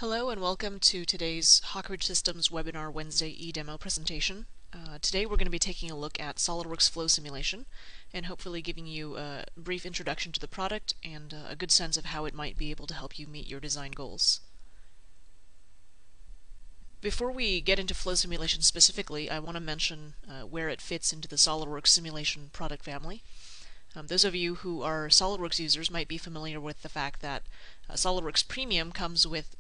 Hello and welcome to today's Hawkridge Systems Webinar Wednesday e-demo presentation. Today we're going to be taking a look at SOLIDWORKS Flow simulation and hopefully giving you a brief introduction to the product and a good sense of how it might be able to help you meet your design goals. Before we get into flow simulation specifically, I want to mention where it fits into the SOLIDWORKS simulation product family. Those of you who are SOLIDWORKS users might be familiar with the fact that SOLIDWORKS Premium comes with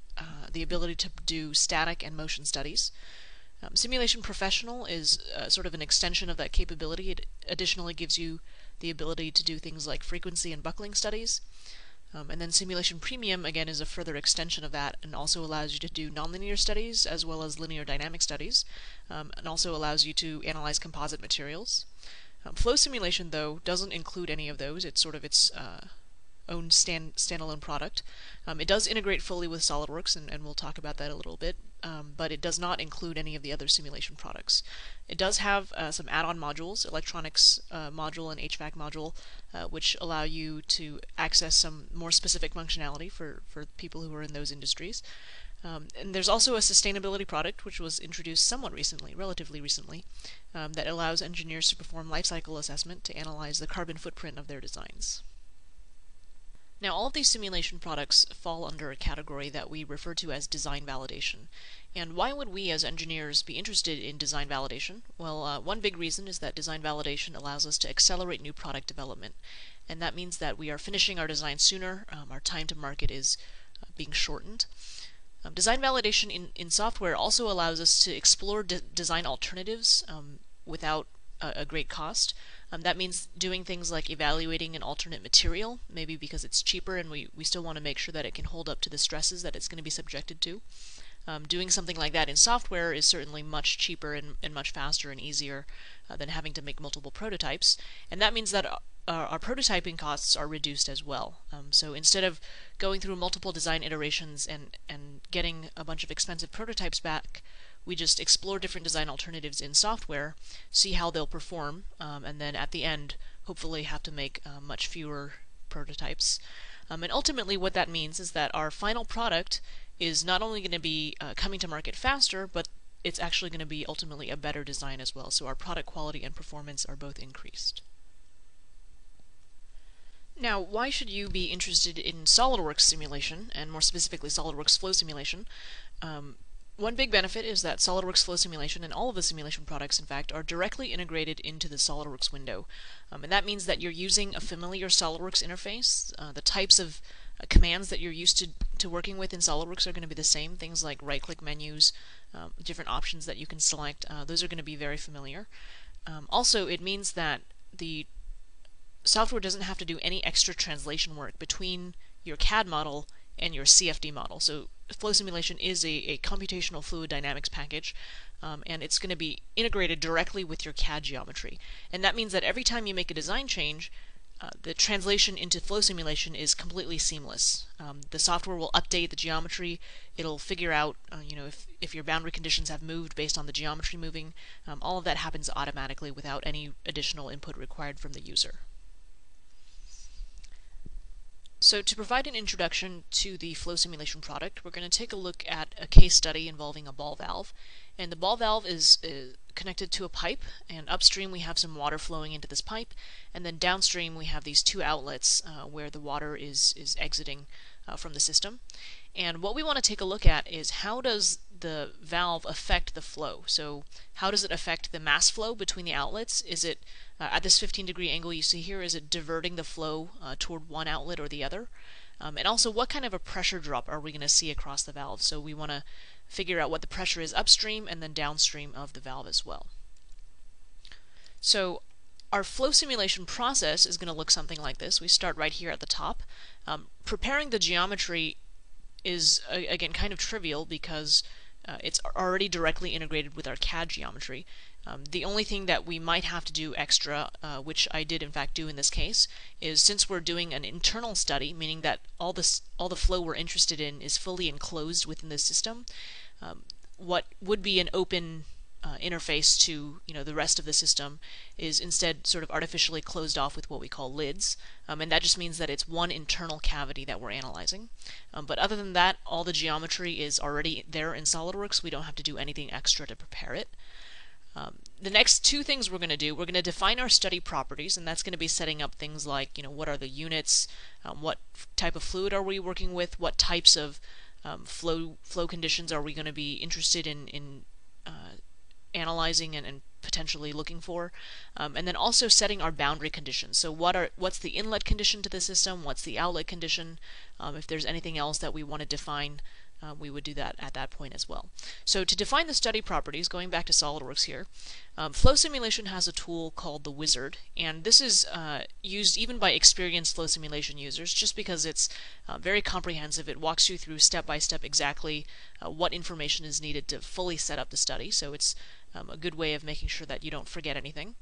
the ability to do static and motion studies. Simulation Professional is sort of an extension of that capability. It additionally gives you the ability to do things like frequency and buckling studies. And then Simulation Premium, again, is a further extension of that and also allows you to do nonlinear studies as well as linear dynamic studies, and also allows you to analyze composite materials. Flow simulation, though, doesn't include any of those. It's sort of its own standalone product. It does integrate fully with SOLIDWORKS, and we'll talk about that a little bit, but it does not include any of the other simulation products. It does have some add-on modules, electronics module and HVAC module, which allow you to access some more specific functionality for people who are in those industries. And there's also a sustainability product which was introduced somewhat recently, relatively recently, that allows engineers to perform life cycle assessment to analyze the carbon footprint of their designs. Now, all of these simulation products fall under a category that we refer to as design validation. And why would we as engineers be interested in design validation? Well, one big reason is that design validation allows us to accelerate new product development. And that means that we are finishing our design sooner, our time to market is being shortened. Design validation in software also allows us to explore design alternatives without a great cost. That means doing things like evaluating an alternate material, maybe because it's cheaper and we still want to make sure that it can hold up to the stresses that it's going to be subjected to. Doing something like that in software is certainly much cheaper and much faster and easier than having to make multiple prototypes. And that means that our prototyping costs are reduced as well. So instead of going through multiple design iterations and getting a bunch of expensive prototypes back, we just explore different design alternatives in software, see how they'll perform, and then at the end, hopefully have to make much fewer prototypes. And ultimately what that means is that our final product is not only going to be coming to market faster, but it's actually going to be ultimately a better design as well. So our product quality and performance are both increased. Now, why should you be interested in SOLIDWORKS simulation, and more specifically SOLIDWORKS Flow simulation? One big benefit is that SOLIDWORKS Flow simulation, and all of the simulation products in fact, are directly integrated into the SOLIDWORKS window. And that means that you're using a familiar SOLIDWORKS interface. The types of commands that you're used to working with in SOLIDWORKS are going to be the same. Things like right-click menus, different options that you can select, those are going to be very familiar. Also, it means that the software doesn't have to do any extra translation work between your CAD model and your CFD model. So flow simulation is a computational fluid dynamics package, and it's going to be integrated directly with your CAD geometry. And that means that every time you make a design change, the translation into flow simulation is completely seamless. The software will update the geometry. It'll figure out, if your boundary conditions have moved based on the geometry moving. All of that happens automatically without any additional input required from the user. So to provide an introduction to the flow simulation product, we're going to take a look at a case study involving a ball valve. And the ball valve is connected to a pipe, and upstream we have some water flowing into this pipe, and then downstream we have these two outlets where the water is exiting from the system. And what we want to take a look at is how does the valve affect the flow? So how does it affect the mass flow between the outlets? Is it at this 15-degree angle you see here, is it diverting the flow toward one outlet or the other? And also, what kind of a pressure drop are we going to see across the valve? So we want to figure out what the pressure is upstream and then downstream of the valve as well. So our flow simulation process is going to look something like this. We start right here at the top. Preparing the geometry is, again, kind of trivial because it's already directly integrated with our CAD geometry. The only thing that we might have to do extra, which I did in fact do in this case, is since we're doing an internal study, meaning that all the flow we're interested in is fully enclosed within the system, what would be an open interface to the rest of the system is instead sort of artificially closed off with what we call lids, and that just means that it's one internal cavity that we're analyzing. But other than that, all the geometry is already there in SOLIDWORKS. We don't have to do anything extra to prepare it. The next two things we're going to do, we're going to define our study properties, and that's going to be setting up things like, what are the units, what type of fluid are we working with, what types of flow conditions are we going to be interested in analyzing and potentially looking for, and then also setting our boundary conditions. So what's the inlet condition to the system, what's the outlet condition, if there's anything else that we want to define, we would do that at that point as well. So to define the study properties, going back to SOLIDWORKS here, flow simulation has a tool called the wizard, and this is used even by experienced flow simulation users just because it's very comprehensive. It walks you through step by step exactly what information is needed to fully set up the study, so it's a good way of making sure that you don't forget anything.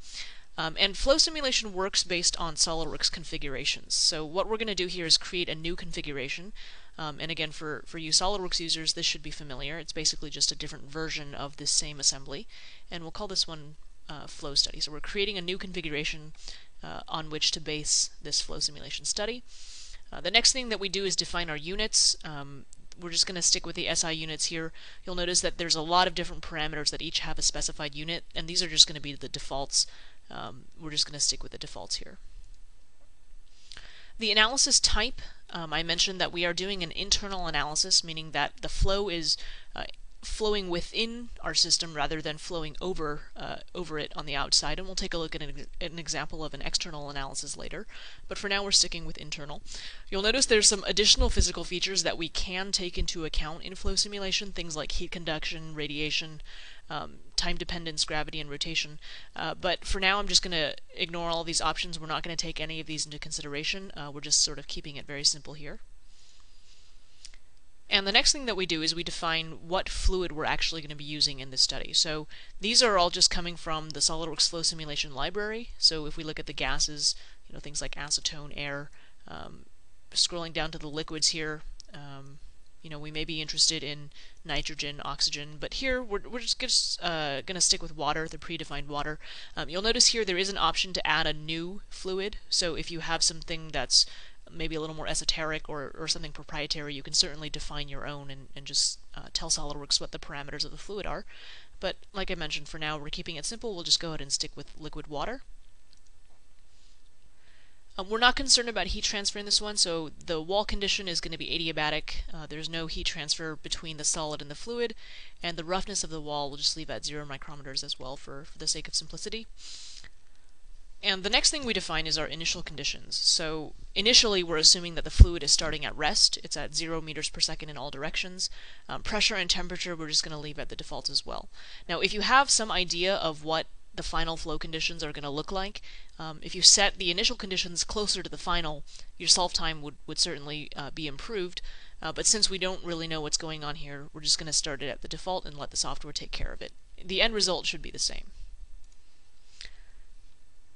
And flow simulation works based on SOLIDWORKS configurations. So what we're going to do here is create a new configuration. And again, for you SOLIDWORKS users, this should be familiar. It's basically just a different version of this same assembly. And we'll call this one flow study. So we're creating a new configuration on which to base this flow simulation study. The next thing that we do is define our units. We're just going to stick with the SI units here. You'll notice that there's a lot of different parameters that each have a specified unit, and these are just going to be the defaults. We're just going to stick with the defaults here. The analysis type, I mentioned that we are doing an internal analysis, meaning that the flow is flowing within our system rather than flowing over it on the outside, and we'll take a look at an example of an external analysis later, but for now we're sticking with internal. You'll notice there's some additional physical features that we can take into account in flow simulation, things like heat conduction, radiation, time dependence, gravity, and rotation, but for now I'm just going to ignore all these options. We're not going to take any of these into consideration. We're just sort of keeping it very simple here. And the next thing that we do is we define what fluid we're actually going to be using in this study. So these are all just coming from the SOLIDWORKS Flow Simulation library. So if we look at the gases, things like acetone, air, scrolling down to the liquids here, we may be interested in nitrogen, oxygen, but here we're just going to stick with water, the predefined water. You'll notice here there is an option to add a new fluid. So if you have something that's maybe a little more esoteric or something proprietary, you can certainly define your own and just tell SOLIDWORKS what the parameters of the fluid are. But like I mentioned, for now we're keeping it simple. We'll just go ahead and stick with liquid water. We're not concerned about heat transfer in this one, so the wall condition is going to be adiabatic. There's no heat transfer between the solid and the fluid, and the roughness of the wall we'll just leave at 0 micrometers as well for the sake of simplicity. And the next thing we define is our initial conditions. So initially we're assuming that the fluid is starting at rest. It's at 0 meters per second in all directions. Pressure and temperature we're just going to leave at the defaults as well. Now if you have some idea of what the final flow conditions are going to look like, if you set the initial conditions closer to the final, your solve time would certainly be improved. But since we don't really know what's going on here, we're just going to start it at the default and let the software take care of it. The end result should be the same.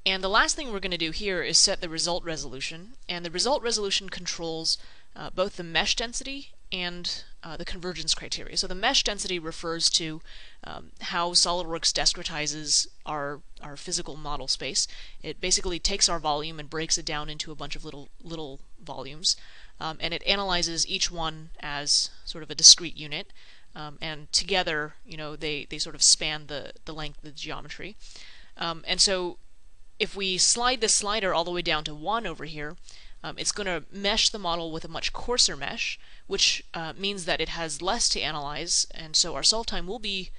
And the last thing we're going to do here is set the result resolution, and the result resolution controls both the mesh density and the convergence criteria. So the mesh density refers to how SOLIDWORKS discretizes our physical model space. It basically takes our volume and breaks it down into a bunch of little volumes, and it analyzes each one as sort of a discrete unit, and together, they sort of span the length of the geometry. And so if we slide this slider all the way down to 1 over here, it's going to mesh the model with a much coarser mesh, which means that it has less to analyze, and so our solve time will be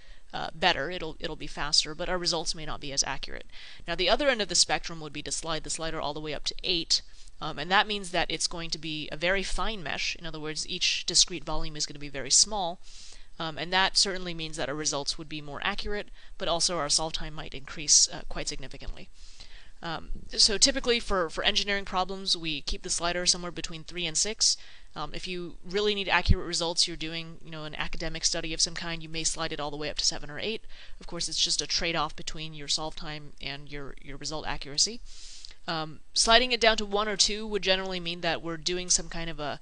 better, it'll be faster, but our results may not be as accurate. Now the other end of the spectrum would be to slide the slider all the way up to 8, and that means that it's going to be a very fine mesh. In other words, each discrete volume is going to be very small, and that certainly means that our results would be more accurate, but also our solve time might increase quite significantly. So typically for engineering problems, we keep the slider somewhere between 3 and 6. If you really need accurate results, you're doing an academic study of some kind, you may slide it all the way up to 7 or 8. Of course, it's just a trade-off between your solve time and your result accuracy. Sliding it down to 1 or 2 would generally mean that we're doing some kind of a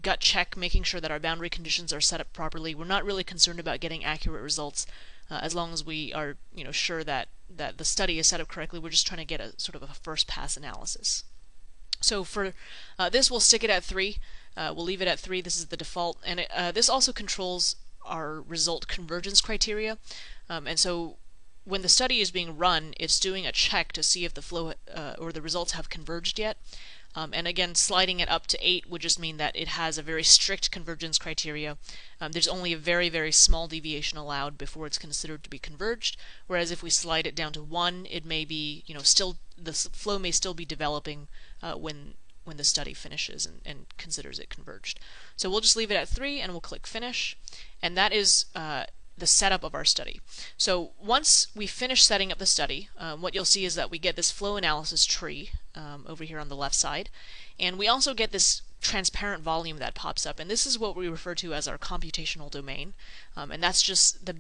gut check, making sure that our boundary conditions are set up properly. We're not really concerned about getting accurate results as long as we are sure that the study is set up correctly. We're just trying to get a sort of a first pass analysis. So for this, we'll stick it at 3. We'll leave it at 3. This is the default, and this also controls our result convergence criteria. And so when the study is being run, it's doing a check to see if the flow or the results have converged yet. And again, sliding it up to 8 would just mean that it has a very strict convergence criteria. There's only a very, very small deviation allowed before it's considered to be converged, whereas if we slide it down to 1, it may be, still, the flow may still be developing when the study finishes and considers it converged. So we'll just leave it at 3 and we'll click Finish, and that is the setup of our study. So once we finish setting up the study, what you'll see is that we get this flow analysis tree over here on the left side, and we also get this transparent volume that pops up, and this is what we refer to as our computational domain, and that's just the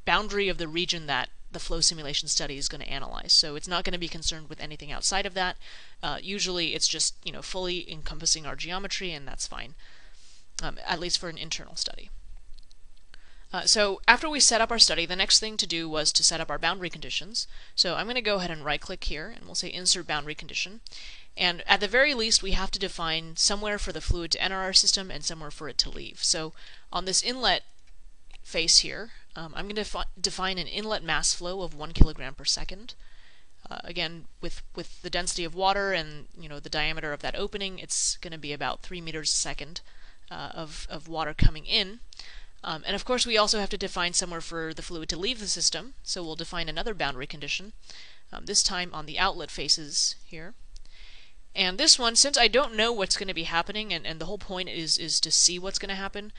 boundary of the region that the flow simulation study is going to analyze. So it's not going to be concerned with anything outside of that. Usually it's just fully encompassing our geometry, and that's fine, at least for an internal study. So after we set up our study, the next thing to do was to set up our boundary conditions. So I'm going to go ahead and right click here, and we'll say Insert Boundary Condition. And at the very least, we have to define somewhere for the fluid to enter our system and somewhere for it to leave. So on this inlet face here, I'm going to define an inlet mass flow of 1 kilogram per second. Again, with the density of water and the diameter of that opening, it's going to be about 3 meters a second of water coming in. And of course, we also have to define somewhere for the fluid to leave the system, so we'll define another boundary condition, this time on the outlet faces here. And this one, since I don't know what's going to be happening, and the whole point is to see what's going to happen,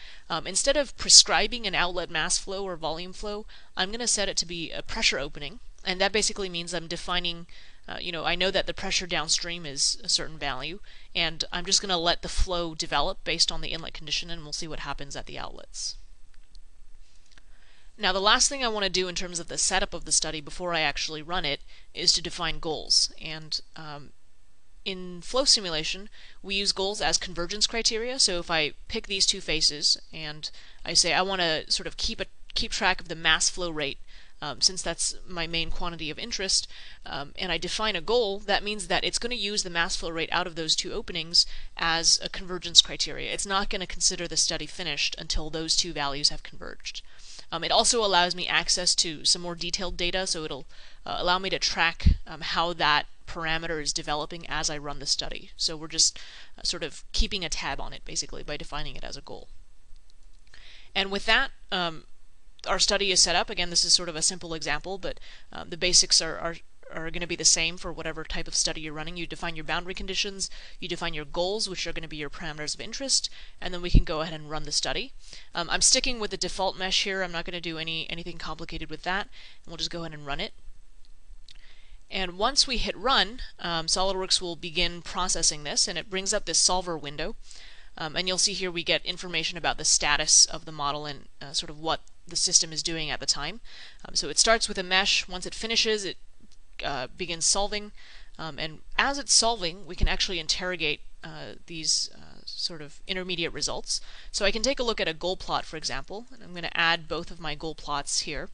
instead of prescribing an outlet mass flow or volume flow, I'm going to set it to be a pressure opening, and that basically means I'm defining, I know that the pressure downstream is a certain value, and I'm just going to let the flow develop based on the inlet condition, and we'll see what happens at the outlets. Now, the last thing I want to do in terms of the setup of the study before I actually run it is to define goals. And in flow simulation, we use goals as convergence criteria. So if I pick these two faces and I say I want to sort of keep track of the mass flow rate, since that's my main quantity of interest, and I define a goal, that means that it's going to use the mass flow rate out of those two openings as a convergence criteria. It's not going to consider the study finished until those two values have converged. It also allows me access to some more detailed data, so it'll allow me to track how that parameter is developing as I run the study. So we're just sort of keeping a tab on it, basically, by defining it as a goal. And with that, our study is set up. Again, this is sort of a simple example, but the basics are going to be the same for whatever type of study you're running. You define your boundary conditions, you define your goals, which are going to be your parameters of interest, and then we can go ahead and run the study. I'm sticking with the default mesh here. I'm not going to do anything complicated with that, and we'll just go ahead and run it. And once we hit run, SOLIDWORKS will begin processing this, and it brings up this solver window. And you'll see here we get information about the status of the model and sort of what the system is doing at the time. So it starts with a mesh. Once it finishes, it begins solving, and as it's solving, we can actually interrogate these sort of intermediate results. So I can take a look at a goal plot, for example, and I'm going to add both of my goal plots here,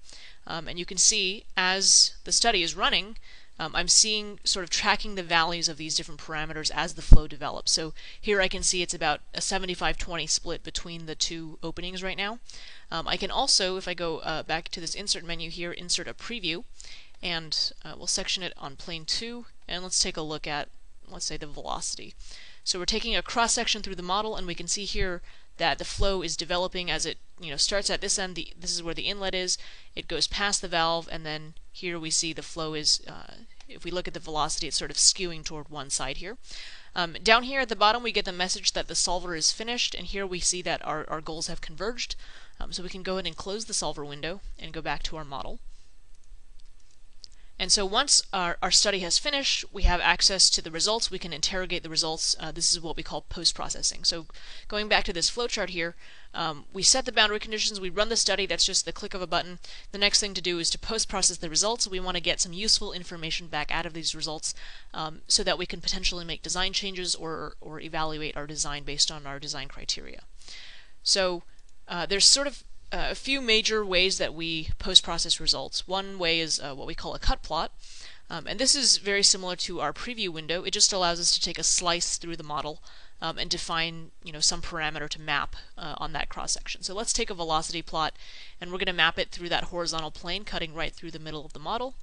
and you can see as the study is running, I'm seeing sort of tracking the values of these different parameters as the flow develops. So here I can see it's about a 75-20 split between the two openings right now. I can also, if I go back to this insert menu here, insert a preview, and we'll section it on plane 2, and let's take a look at, let's say, the velocity. So we're taking a cross-section through the model, and we can see here that the flow is developing as it starts at this end. This is where the inlet is. It goes past the valve, and then here we see the flow is, if we look at the velocity, it's sort of skewing toward one side here. Down here at the bottom, we get the message that the solver is finished, and here we see that our goals have converged. So we can go ahead and close the solver window and go back to our model. And so once our study has finished, we have access to the results. We can interrogate the results. This is what we call post-processing. So going back to this flowchart here, we set the boundary conditions, we run the study, that's just the click of a button. The next thing to do is to post-process the results. We want to get some useful information back out of these results so that we can potentially make design changes or evaluate our design based on our design criteria. So there's sort of a few major ways that we post-process results. One way is what we call a cut plot, and this is very similar to our preview window. It just allows us to take a slice through the model and define some parameter to map on that cross-section. So let's take a velocity plot, and we're going to map it through that horizontal plane, cutting right through the middle of the model.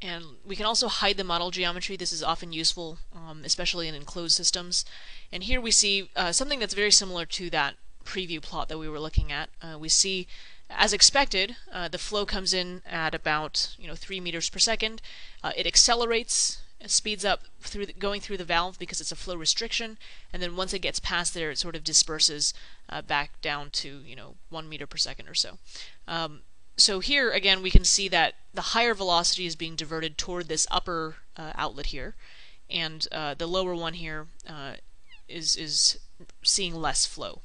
And we can also hide the model geometry. This is often useful, especially in enclosed systems. And here we see something that's very similar to that preview plot that we were looking at. We see, as expected, the flow comes in at about 3 meters per second. It accelerates, speeds up going through the valve because it's a flow restriction, and then once it gets past there, it sort of disperses back down to 1 meter per second or so. So here again we can see that the higher velocity is being diverted toward this upper outlet here, and the lower one here is seeing less flow.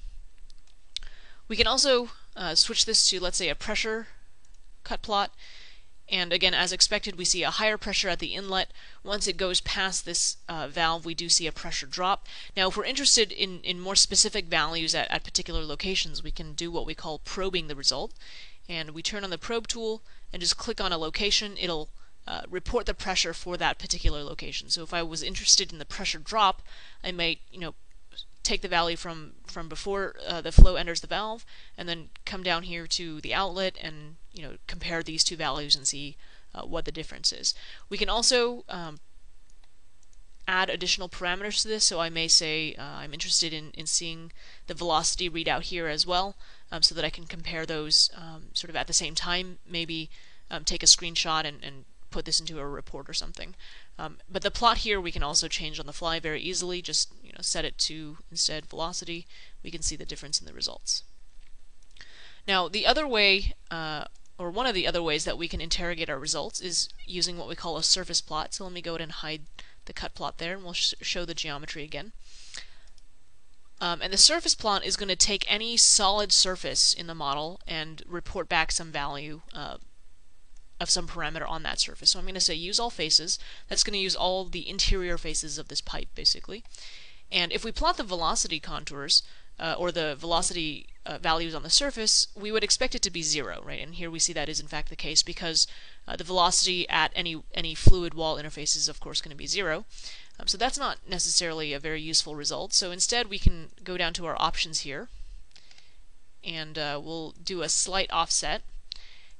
We can also switch this to, let's say, a pressure cut plot, and again, as expected, we see a higher pressure at the inlet. Once it goes past this valve, we do see a pressure drop. Now, if we're interested in more specific values at particular locations, we can do what we call probing the result, and we turn on the probe tool and just click on a location. It'll report the pressure for that particular location. So if I was interested in the pressure drop, I might take the value from before the flow enters the valve, and then come down here to the outlet and compare these two values and see what the difference is. We can also add additional parameters to this. So I may say I'm interested in seeing the velocity readout here as well, so that I can compare those sort of at the same time. Maybe take a screenshot and put this into a report or something. But the plot here we can also change on the fly very easily. Just set it to instead velocity. We can see the difference in the results. Now the other way, or one of the other ways that we can interrogate our results is using what we call a surface plot. So let me go ahead and hide the cut plot there, and we'll show the geometry again. And the surface plot is going to take any solid surface in the model and report back some value of some parameter on that surface. So I'm going to say use all faces. That's going to use all the interior faces of this pipe, basically. And if we plot the velocity contours, or the velocity values on the surface, we would expect it to be 0, right? And here we see that is in fact the case, because the velocity at any fluid wall interface is of course going to be 0. So that's not necessarily a very useful result. So instead we can go down to our options here, and we'll do a slight offset.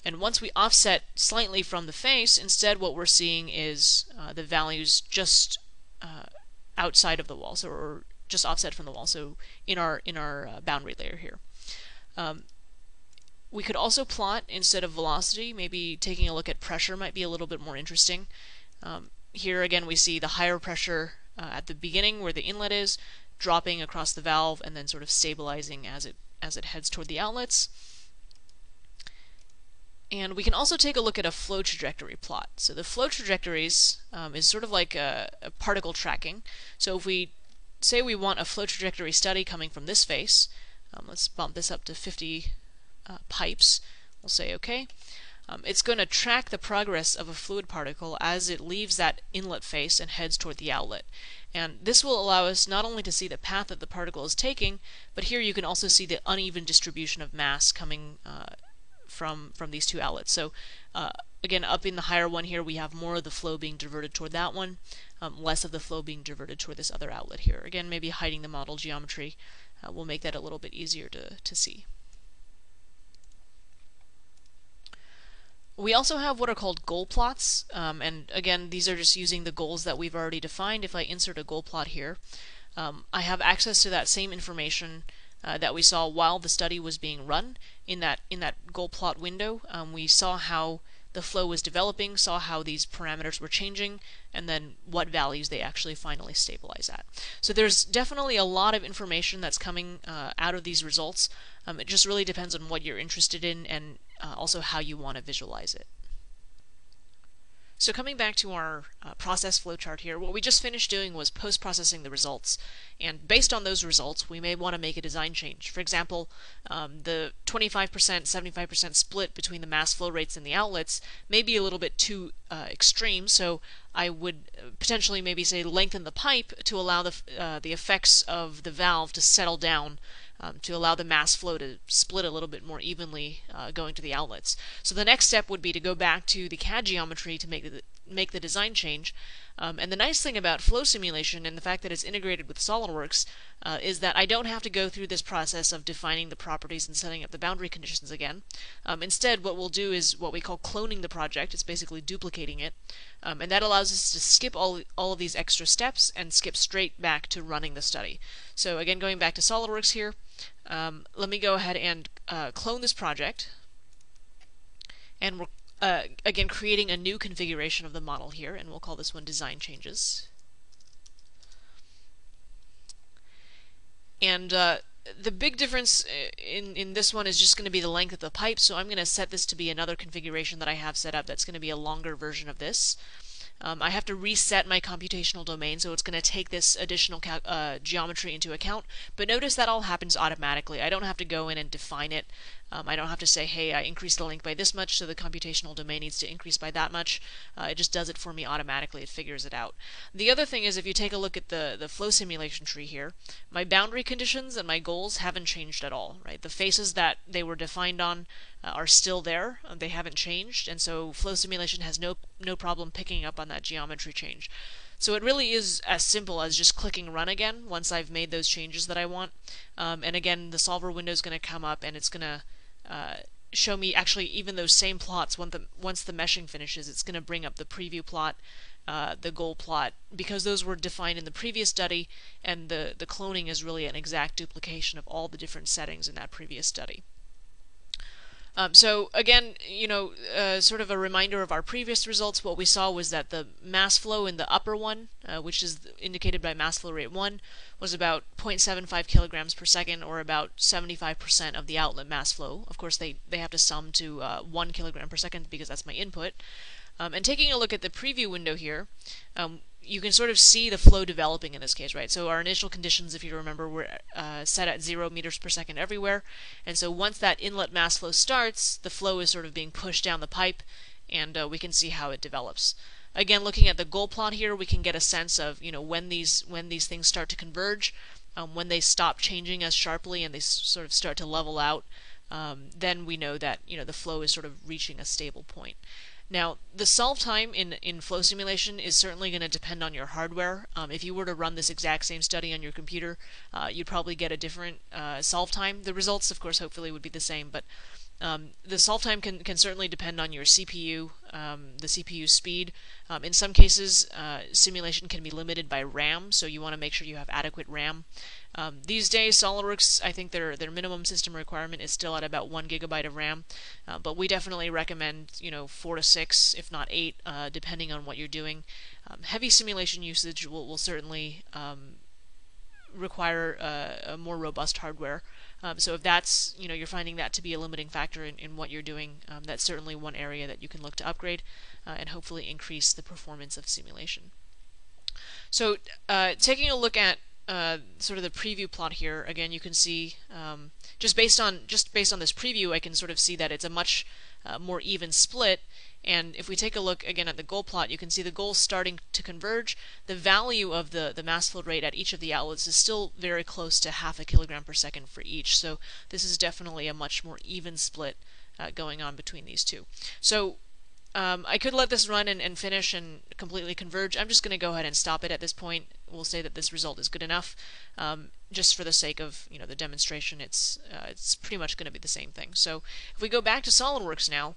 And once we offset slightly from the face, instead what we're seeing is the values just outside of the wall, so or just offset from the wall, so in our boundary layer here. We could also plot, instead of velocity, maybe taking a look at pressure might be a little bit more interesting. Here again we see the higher pressure at the beginning where the inlet is, dropping across the valve and then sort of stabilizing as it heads toward the outlets. And we can also take a look at a flow trajectory plot. So the flow trajectories is sort of like a particle tracking. So if we say we want a flow trajectory study coming from this face, let's bump this up to 50 pipes. We'll say OK. It's going to track the progress of a fluid particle as it leaves that inlet face and heads toward the outlet. And this will allow us not only to see the path that the particle is taking, but here you can also see the uneven distribution of mass coming from these two outlets. So again, up in the higher one here we have more of the flow being diverted toward that one, less of the flow being diverted toward this other outlet here. Again, maybe hiding the model geometry will make that a little bit easier to see. We also have what are called goal plots, and again these are just using the goals that we've already defined. If I insert a goal plot here, I have access to that same information that we saw while the study was being run. In that goal plot window, we saw how the flow was developing, saw how these parameters were changing, and then what values they actually finally stabilize at. So there's definitely a lot of information that's coming out of these results. It just really depends on what you're interested in and also how you want to visualize it. So coming back to our process flow chart here, what we just finished doing was post-processing the results. And based on those results, we may want to make a design change. For example, the 25%, 75% split between the mass flow rates and the outlets may be a little bit too extreme, so I would potentially maybe say lengthen the pipe to allow the effects of the valve to settle down, to allow the mass flow to split a little bit more evenly going to the outlets. So the next step would be to go back to the CAD geometry to make the design change. And the nice thing about flow simulation and the fact that it's integrated with SOLIDWORKS is that I don't have to go through this process of defining the properties and setting up the boundary conditions again. Instead, what we'll do is what we call cloning the project. It's basically duplicating it. And that allows us to skip all of these extra steps and skip straight back to running the study. So again, going back to SOLIDWORKS here, let me go ahead and clone this project. And we're again creating a new configuration of the model here, and we'll call this one Design Changes. And the big difference in this one is just going to be the length of the pipe, so I'm going to set this to be another configuration that I have set up that's going to be a longer version of this. I have to reset my computational domain, so it's going to take this additional geometry into account, but notice that all happens automatically. I don't have to go in and define it. I don't have to say, hey, I increased the length by this much, so the computational domain needs to increase by that much. It just does it for me automatically. It figures it out. The other thing is, if you take a look at the flow simulation tree here, my boundary conditions and my goals haven't changed at all, right? The faces that they were defined on are still there. They haven't changed, and so flow simulation has no problem picking up on that geometry change. So it really is as simple as just clicking run again once I've made those changes that I want. And again, the solver window is going to come up and it's going to show me actually even those same plots. Once the meshing finishes, it's going to bring up the preview plot, the goal plot, because those were defined in the previous study, and the cloning is really an exact duplication of all the different settings in that previous study. So again, sort of a reminder of our previous results. What we saw was that the mass flow in the upper one, which is indicated by mass flow rate 1, was about 0.75 kilograms per second, or about 75% of the outlet mass flow. Of course, they have to sum to 1 kilogram per second because that's my input. And taking a look at the preview window here, you can sort of see the flow developing in this case, right? So our initial conditions, if you remember, were set at 0 meters per second everywhere. And so once that inlet mass flow starts, the flow is sort of being pushed down the pipe, and we can see how it develops. Again, looking at the goal plot here, we can get a sense of when these things start to converge, when they stop changing as sharply and they sort of start to level out. Then we know that the flow is sort of reaching a stable point. Now, the solve time in flow simulation is certainly going to depend on your hardware. If you were to run this exact same study on your computer, you'd probably get a different solve time. The results, of course, hopefully would be the same, but the solve time can certainly depend on your CPU, the CPU speed. In some cases, simulation can be limited by RAM, so you want to make sure you have adequate RAM. These days, SOLIDWORKS, I think their minimum system requirement is still at about 1 gigabyte of RAM, but we definitely recommend 4 to 6, if not 8, depending on what you're doing. Heavy simulation usage will certainly require a more robust hardware. So if that's, you're finding that to be a limiting factor in what you're doing, that's certainly one area that you can look to upgrade and hopefully increase the performance of simulation. So taking a look at sort of the preview plot here, again, you can see just based on this preview, I can sort of see that it's a much more even split. And if we take a look again at the goal plot, you can see the goals starting to converge. The value of the mass flow rate at each of the outlets is still very close to 0.5 kilogram per second for each. So this is definitely a much more even split going on between these two. So I could let this run and finish and completely converge. I'm just going to go ahead and stop it at this point. We'll say that this result is good enough. Just for the sake of the demonstration, it's pretty much going to be the same thing. So if we go back to SOLIDWORKS now,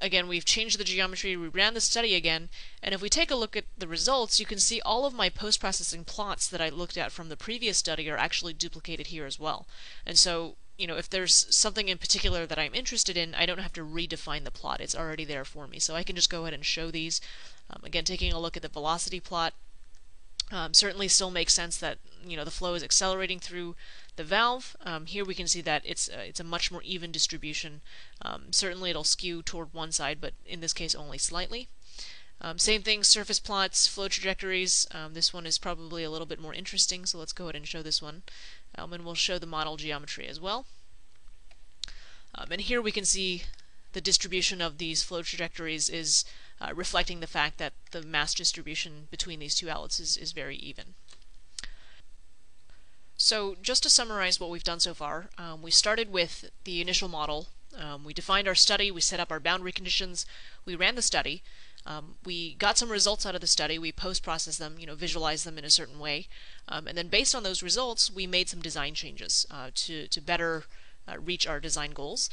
again, we've changed the geometry, we ran the study again, and if we take a look at the results, you can see all of my post-processing plots that I looked at from the previous study are actually duplicated here as well. And so if there's something in particular that I'm interested in, I don't have to redefine the plot. It's already there for me. So I can just go ahead and show these. Again, taking a look at the velocity plot, certainly still makes sense that the flow is accelerating through the valve. Here we can see that it's a much more even distribution. Certainly it'll skew toward one side, but in this case only slightly. Same thing, surface plots, flow trajectories. This one is probably a little bit more interesting, so let's go ahead and show this one. And we'll show the model geometry as well. And here we can see the distribution of these flow trajectories is reflecting the fact that the mass distribution between these two outlets is very even. So just to summarize what we've done so far, we started with the initial model. We defined our study, we set up our boundary conditions, we ran the study, we got some results out of the study, we post-processed them, visualized them in a certain way, and then based on those results, we made some design changes to better reach our design goals.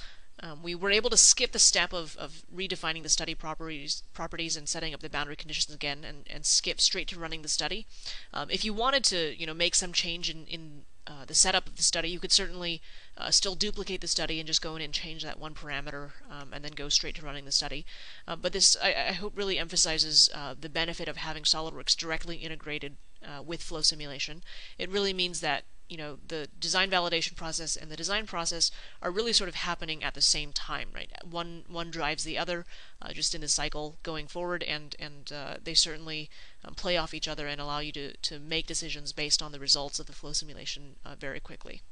We were able to skip the step of redefining the study properties and setting up the boundary conditions again, and skip straight to running the study. If you wanted to, make some change in the setup of the study, you could certainly still duplicate the study and just go in and change that one parameter, and then go straight to running the study. But this, I hope, really emphasizes the benefit of having SOLIDWORKS directly integrated with flow simulation. It really means that the design validation process and the design process are really sort of happening at the same time, right? One drives the other, just in the cycle going forward, and they certainly play off each other and allow you to make decisions based on the results of the flow simulation very quickly.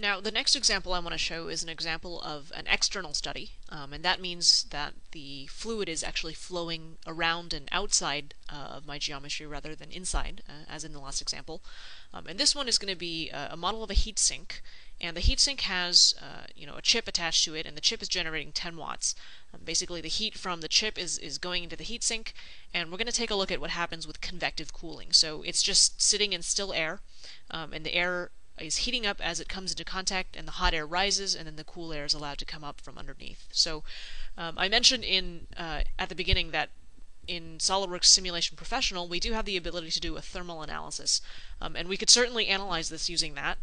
Now, the next example I want to show is an example of an external study, and that means that the fluid is actually flowing around and outside of my geometry rather than inside, as in the last example. And this one is going to be a model of a heat sink, and the heat sink has a chip attached to it, and the chip is generating 10 watts. Basically, the heat from the chip is going into the heat sink, and we're going to take a look at what happens with convective cooling. So it's just sitting in still air, and the air is heating up as it comes into contact, and the hot air rises, and then the cool air is allowed to come up from underneath. So I mentioned at the beginning that in SOLIDWORKS Simulation Professional we do have the ability to do a thermal analysis, and we could certainly analyze this using that.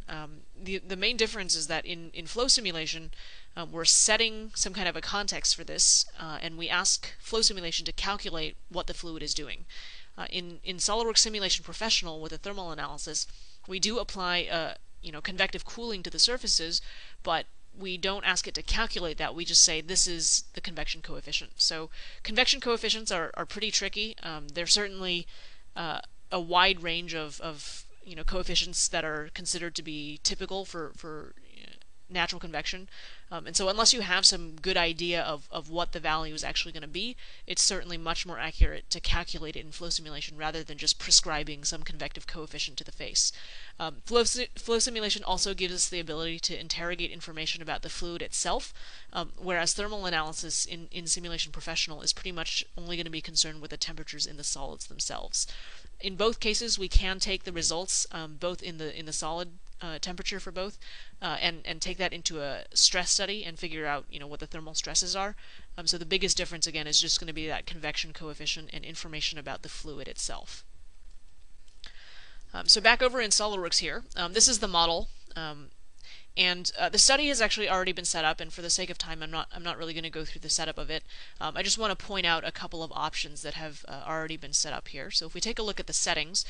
The main difference is that in flow simulation we're setting some kind of a context for this, and we ask flow simulation to calculate what the fluid is doing. In SOLIDWORKS Simulation Professional with a thermal analysis, we do apply convective cooling to the surfaces, but we don't ask it to calculate that. We just say this is the convection coefficient. So convection coefficients are pretty tricky. There's certainly a wide range of coefficients that are considered to be typical for natural convection. And so unless you have some good idea of what the value is actually going to be, it's certainly much more accurate to calculate it in flow simulation rather than just prescribing some convective coefficient to the face. Flow simulation also gives us the ability to interrogate information about the fluid itself, whereas thermal analysis in Simulation Professional is pretty much only going to be concerned with the temperatures in the solids themselves. In both cases, we can take the results, both in the solid temperature for both, and take that into a stress study and figure out what the thermal stresses are. So the biggest difference again is just going to be that convection coefficient and information about the fluid itself. So back over in SOLIDWORKS here, this is the model. And the study has actually already been set up, and for the sake of time, I'm not really going to go through the setup of it. I just want to point out a couple of options that have already been set up here. So if we take a look at the settings,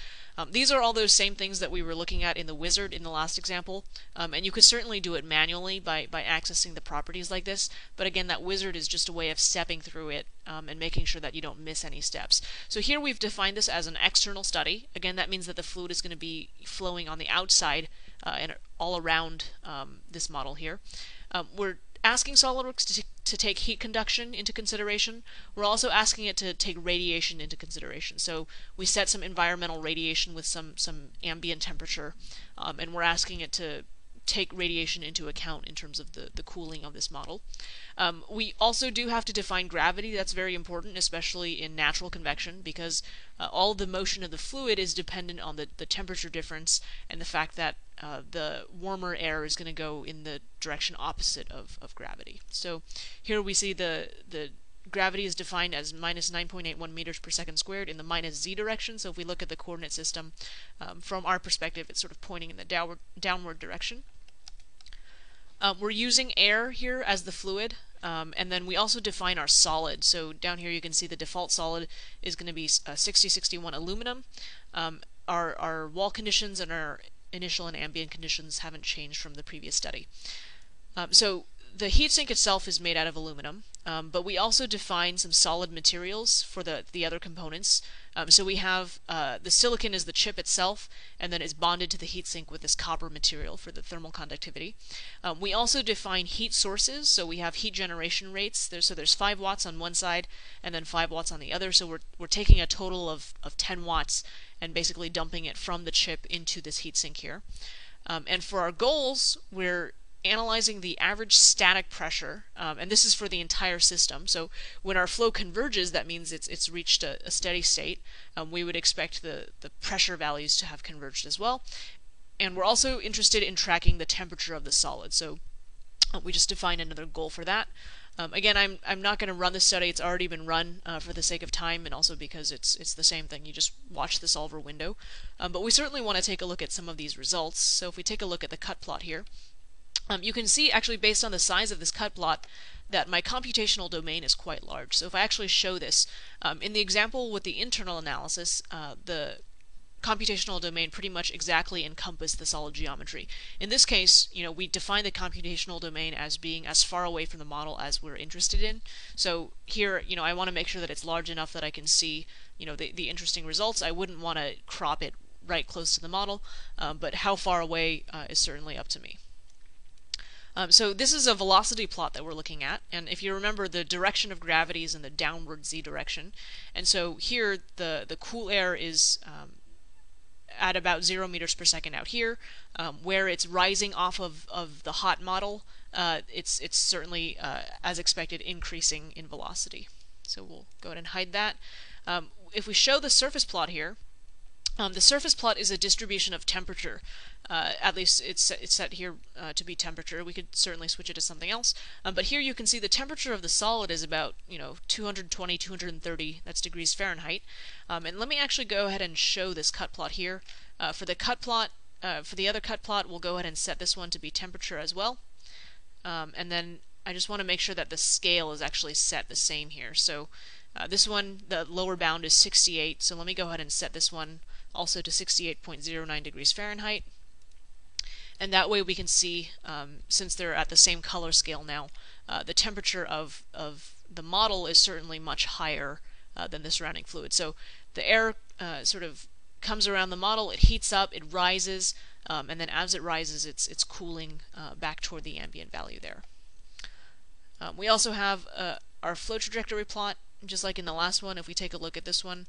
these are all those same things that we were looking at in the wizard in the last example, and you could certainly do it manually by accessing the properties like this. But again, that wizard is just a way of stepping through it and making sure that you don't miss any steps. So here we've defined this as an external study. Again, that means that the fluid is going to be flowing on the outside and all around this model here. We're asking SOLIDWORKS to take heat conduction into consideration. We're also asking it to take radiation into consideration. So we set some environmental radiation with some ambient temperature, and we're asking it to take radiation into account in terms of the cooling of this model. We also do have to define gravity. That's very important, especially in natural convection, because all the motion of the fluid is dependent on the temperature difference and the fact that the warmer air is going to go in the direction opposite of gravity. So here we see the gravity is defined as minus 9.81 meters per second squared in the minus z direction. So if we look at the coordinate system, from our perspective, it's sort of pointing in the downward direction. We're using air here as the fluid, and then we also define our solid. So down here you can see the default solid is going to be 6061 aluminum. Our wall conditions and our initial and ambient conditions haven't changed from the previous study. So the heatsink itself is made out of aluminum, but we also define some solid materials for the other components. So we have the silicon is the chip itself, and then it's bonded to the heatsink with this copper material for the thermal conductivity. We also define heat sources, so we have heat generation rates. There's 5 watts on one side and then 5 watts on the other, so we're taking a total of 10 watts and basically dumping it from the chip into this heatsink here. And for our goals, we're analyzing the average static pressure, and this is for the entire system. So when our flow converges, that means it's reached a steady state. We would expect the pressure values to have converged as well. And we're also interested in tracking the temperature of the solid. So we just defined another goal for that. Again, I'm not going to run the study. It's already been run for the sake of time, and also because it's the same thing. You just watch the solver window. But we certainly want to take a look at some of these results. So if we take a look at the cut plot here, you can see actually based on the size of this cut plot that my computational domain is quite large. So if I actually show this, in the example with the internal analysis, the computational domain pretty much exactly encompassed the solid geometry. In this case, we define the computational domain as being as far away from the model as we're interested in. So here, I want to make sure that it's large enough that I can see, the interesting results. I wouldn't want to crop it right close to the model, but how far away is certainly up to me. So this is a velocity plot that we're looking at, and if you remember, the direction of gravity is in the downward z direction, and so here the cool air is at about 0 meters per second out here, where it's rising off of the hot model. It's certainly, as expected, increasing in velocity. So we'll go ahead and hide that. If we show the surface plot here, the surface plot is a distribution of temperature. At least it's set here to be temperature. We could certainly switch it to something else. But here you can see the temperature of the solid is about 220, 230. That's degrees Fahrenheit. And let me actually go ahead and show this cut plot here. For the cut plot, for the other cut plot, we'll go ahead and set this one to be temperature as well. And then I just want to make sure that the scale is actually set the same here. So this one, the lower bound is 68. So let me go ahead and set this one also to 68.09 degrees Fahrenheit. And that way we can see, since they're at the same color scale now, the temperature of the model is certainly much higher than the surrounding fluid. So the air sort of comes around the model, it heats up, it rises, and then as it rises, it's cooling back toward the ambient value there. We also have our flow trajectory plot, just like in the last one. If we take a look at this one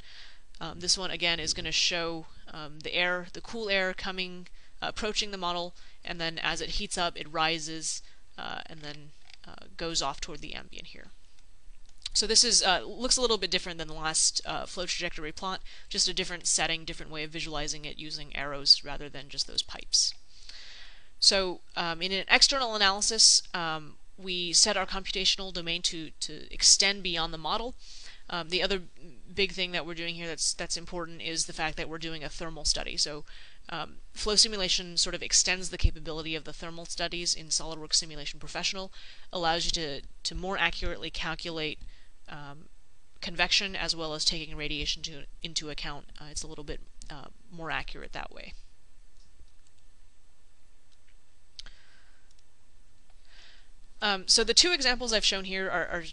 again is going to show the cool air coming, approaching the model, and then as it heats up, it rises and then goes off toward the ambient here. So this is looks a little bit different than the last flow trajectory plot, just a different setting, different way of visualizing it using arrows rather than just those pipes. So in an external analysis, we set our computational domain to extend beyond the model. The other big thing that we're doing here that's important is the fact that we're doing a thermal study. So flow simulation sort of extends the capability of the thermal studies in SOLIDWORKS Simulation Professional, allows you to more accurately calculate convection as well as taking radiation into account. It's a little bit more accurate that way. So the two examples I've shown here are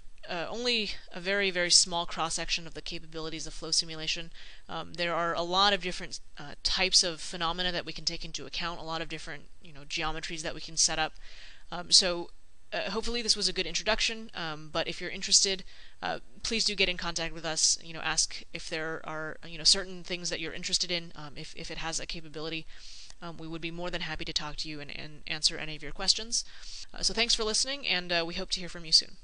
only a very, very small cross-section of the capabilities of flow simulation. There are a lot of different types of phenomena that we can take into account, a lot of different geometries that we can set up. So hopefully this was a good introduction, but if you're interested, please do get in contact with us. Ask if there are certain things that you're interested in, if it has a capability. We would be more than happy to talk to you and answer any of your questions. So thanks for listening, and we hope to hear from you soon.